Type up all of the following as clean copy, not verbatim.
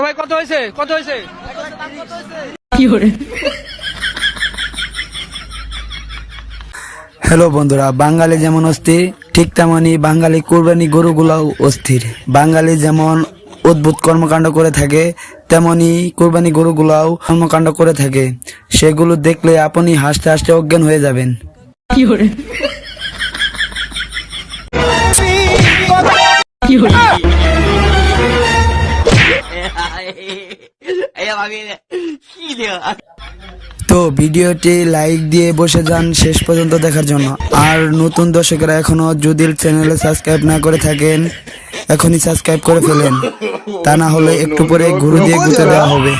ভাই কত হয়েছে হ্যালো বন্ধুরা, বাঙালি যেমন অস্থির ঠিক তেমনি বাঙালি কুরবানি গরুগুলাও অস্থির। বাঙালি যেমন অদ্ভুত কর্মকাণ্ড করে থাকে তেমনি কুরবানি গরুগুলাও কর্মকাণ্ড করে থাকে। সেগুলো দেখলে আপনি হাসতে হাসতে অজ্ঞান হয়ে যাবেন। তো ভিডিওটি লাইক দিয়ে বসে যান শেষ পর্যন্ত দেখার জন্য। আর নতুন দর্শকেরা এখনো যদি চ্যানেলে সাবস্ক্রাইব না করে থাকেন এখনই সাবস্ক্রাইব করে ফেলেন, তা না হলে একটু পরে গরু দিয়ে গুঁতে দেওয়া হবে।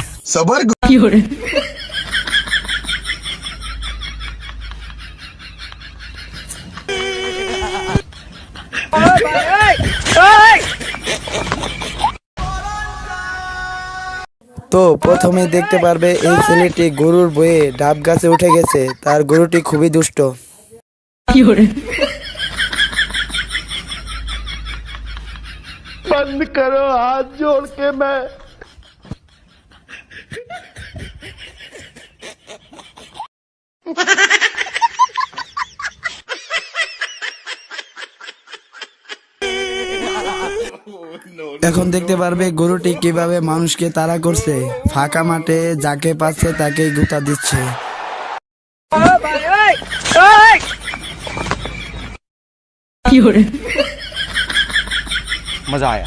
তো প্রথমে দেখতে পারবে এই ছেলেটি গরুর বয়ে ডাব গাছে উঠে গেছে। তার গরুটি খুবই দুষ্ট। बंद करो हाथ जोड़ के मैं এখন দেখতে পারবে গরুটি কিভাবে মানুষকে তাড়া করছে। ফাঁকা মাঠে যাকে পাচ্ছে তাকেই গুঁতা দিচ্ছে। মজা আয়া।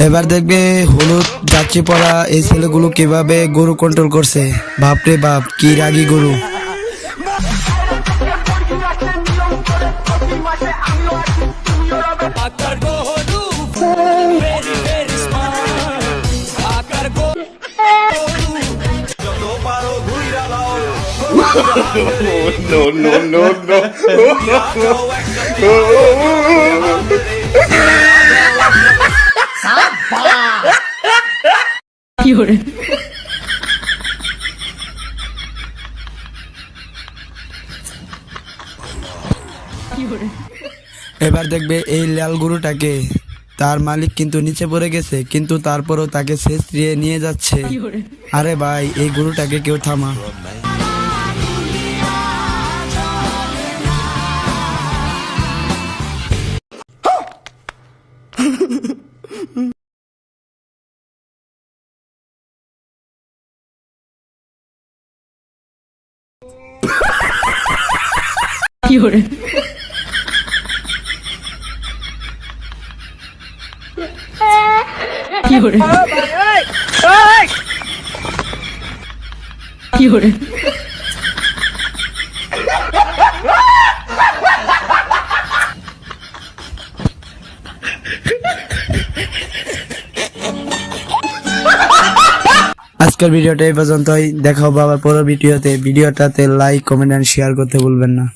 এবার দেখবে হলুদ যাচ্ছি পড়া এই ছেলেগুলো কিভাবে গরু কন্ট্রোল করছে। বাপরে বাপ, কি রাগী গরু। এবার দেখবে এই লাল গরুটাকে তার মালিক কিন্তু নিচে পড়ে গেছে, কিন্তু তারপরও তাকে ছেঁচড়িয়ে নিয়ে যাচ্ছে। আরে ভাই, এই গরুটাকে কেউ থামা। আজকের ভিডিওটা এই পর্যন্তই। দেখা হবে আবার পরের ভিডিওতে। ভিডিওটাতে লাইক, কমেন্ট এন্ড শেয়ার করতে ভুলবেন না।